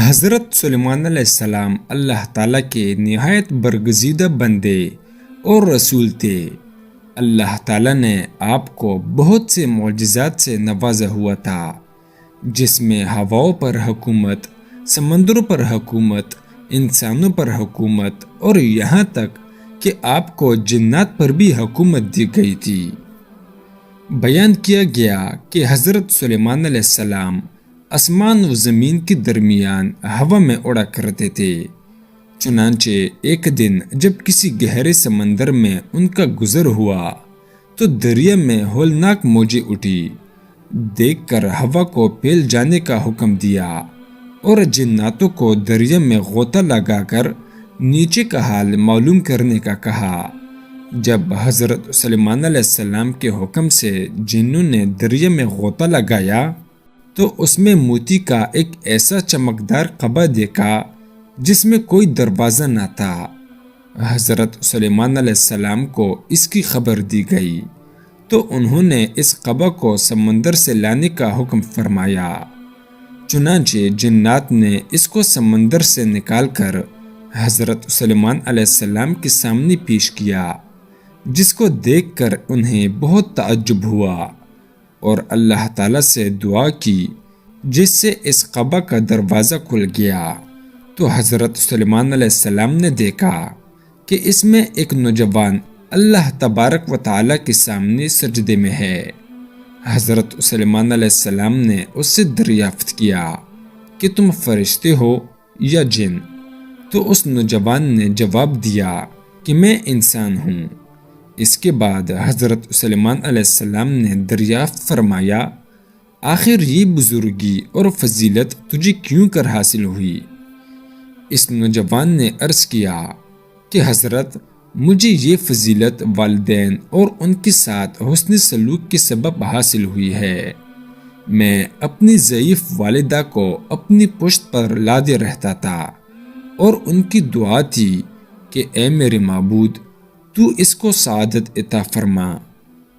حضرت سلیمان علیہ السلام اللہ تعالیٰ کے نہایت برگزیدہ بندے اور رسول تھے۔ اللہ تعالیٰ نے آپ کو بہت سے معجزات سے نوازا ہوا تھا، جس میں ہواؤں پر حکومت، سمندروں پر حکومت، انسانوں پر حکومت اور یہاں تک کہ آپ کو جنات پر بھی حکومت دی گئی تھی۔ بیان کیا گیا کہ حضرت سلیمان علیہ السلام آسمان و زمین کے درمیان ہوا میں اڑا کرتے تھے۔ چنانچہ ایک دن جب کسی گہرے سمندر میں ان کا گزر ہوا تو دریا میں ہولناک موجیں اٹھی۔ دیکھ کر ہوا کو پھیل جانے کا حکم دیا اور جناتوں کو دریا میں غوطہ لگا کر نیچے کا حال معلوم کرنے کا کہا۔ جب حضرت سلیمان علیہ السلام کے حکم سے جنوں نے دریا میں غوطہ لگایا تو اس میں موتی کا ایک ایسا چمکدار قبا دیکھا جس میں کوئی دروازہ نہ تھا۔ حضرت سلیمان علیہ السلام کو اس کی خبر دی گئی تو انہوں نے اس قبا کو سمندر سے لانے کا حکم فرمایا۔ چنانچہ جنات نے اس کو سمندر سے نکال کر حضرت سلیمان علیہ السلام کے سامنے پیش کیا، جس کو دیکھ کر انہیں بہت تعجب ہوا اور اللہ تعالیٰ سے دعا کی، جس سے اس قبا کا دروازہ کھل گیا۔ تو حضرت سلیمان علیہ السلام نے دیکھا کہ اس میں ایک نوجوان اللہ تبارک و تعالیٰ کے سامنے سجدے میں ہے۔ حضرت سلیمان علیہ السلام نے اس سے دریافت کیا کہ تم فرشتے ہو یا جن؟ تو اس نوجوان نے جواب دیا کہ میں انسان ہوں۔ اس کے بعد حضرت سلیمان علیہ السلام نے دریافت فرمایا، آخر یہ بزرگی اور فضیلت تجھے کیوں کر حاصل ہوئی؟ اس نوجوان نے عرض کیا کہ حضرت، مجھے یہ فضیلت والدین اور ان کے ساتھ حسن سلوک کے سبب حاصل ہوئی ہے۔ میں اپنی ضعیف والدہ کو اپنی پشت پر لادے رہتا تھا اور ان کی دعا تھی کہ اے میرے معبود، تو اس کو سعادت عطا فرما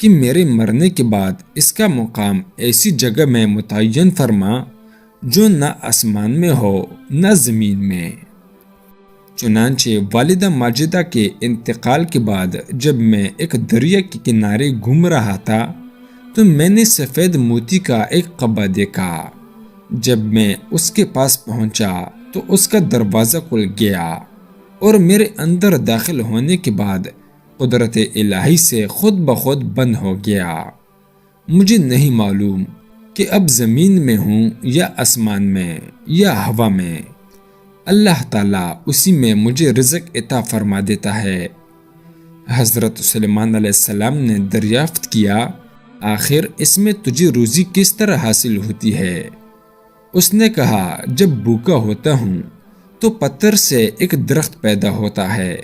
کہ میرے مرنے کے بعد اس کا مقام ایسی جگہ میں متعین فرما جو نہ آسمان میں ہو نہ زمین میں۔ چنانچہ والدہ ماجدہ کے انتقال کے بعد جب میں ایک دریا کے کنارے گھوم رہا تھا تو میں نے سفید موتی کا ایک قبا دیکھا۔ جب میں اس کے پاس پہنچا تو اس کا دروازہ کھل گیا اور میرے اندر داخل ہونے کے بعد قدرت الہی سے خود بخود بند ہو گیا۔ مجھے نہیں معلوم کہ اب زمین میں ہوں یا آسمان میں یا ہوا میں۔ اللہ تعالیٰ اسی میں مجھے رزق عطا فرما دیتا ہے۔ حضرت سلیمان علیہ السلام نے دریافت کیا، آخر اس میں تجھے روزی کس طرح حاصل ہوتی ہے؟ اس نے کہا، جب بھوکا ہوتا ہوں تو پتھر سے ایک درخت پیدا ہوتا ہے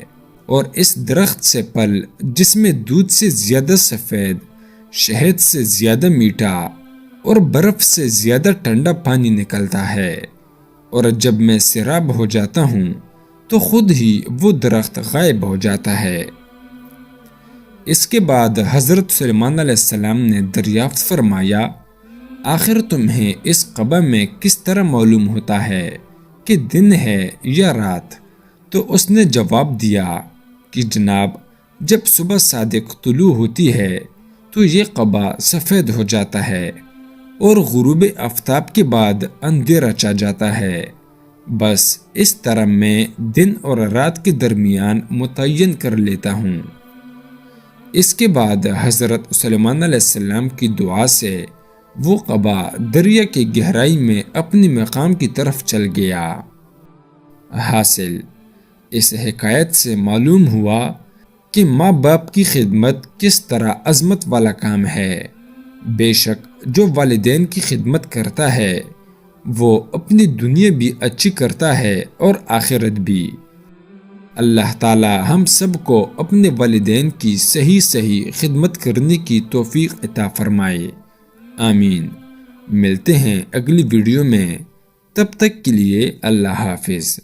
اور اس درخت سے پھل جس میں دودھ سے زیادہ سفید، شہد سے زیادہ میٹھا اور برف سے زیادہ ٹھنڈا پانی نکلتا ہے، اور جب میں سیراب ہو جاتا ہوں تو خود ہی وہ درخت غائب ہو جاتا ہے۔ اس کے بعد حضرت سلیمان علیہ السلام نے دریافت فرمایا، آخر تمہیں اس قبا میں کس طرح معلوم ہوتا ہے کہ دن ہے یا رات؟ تو اس نے جواب دیا کہ جناب، جب صبح صادق طلوع ہوتی ہے تو یہ قبا سفید ہو جاتا ہے اور غروب آفتاب کے بعد اندھیرا چھا جاتا ہے۔ بس اس طرح میں دن اور رات کے درمیان متعین کر لیتا ہوں۔ اس کے بعد حضرت سلیمان علیہ السلام کی دعا سے وہ قبا دریا کی گہرائی میں اپنی مقام کی طرف چل گیا۔ حاصل اس حکایت سے معلوم ہوا کہ ماں باپ کی خدمت کس طرح عظمت والا کام ہے۔ بے شک جو والدین کی خدمت کرتا ہے وہ اپنی دنیا بھی اچھی کرتا ہے اور آخرت بھی۔ اللہ تعالی ہم سب کو اپنے والدین کی صحیح خدمت کرنے کی توفیق عطا فرمائے، آمین۔ ملتے ہیں اگلی ویڈیو میں، تب تک کے لیے اللہ حافظ۔